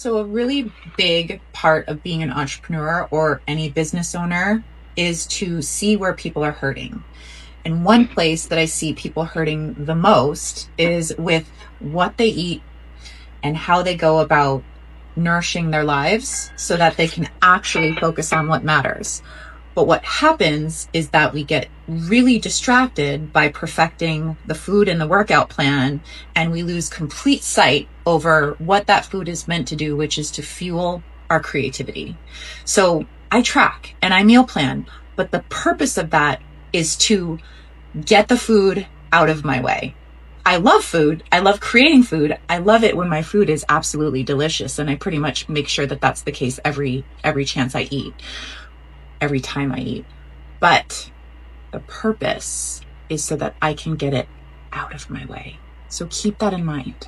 So, a really big part of being an entrepreneur or any business owner is to see where people are hurting. And one place that I see people hurting the most is with what they eat and how they go about nourishing their lives so that they can actually focus on what matters. But what happens is that we get really distracted by perfecting the food and the workout plan, and we lose complete sight over what that food is meant to do, which is to fuel our creativity. So I track and I meal plan, but the purpose of that is to get the food out of my way. I love food. I love creating food. I love it when my food is absolutely delicious, and I pretty much make sure that that's the case every chance I eat, every time I eat. But the purpose is so that I can get it out of my way. So keep that in mind.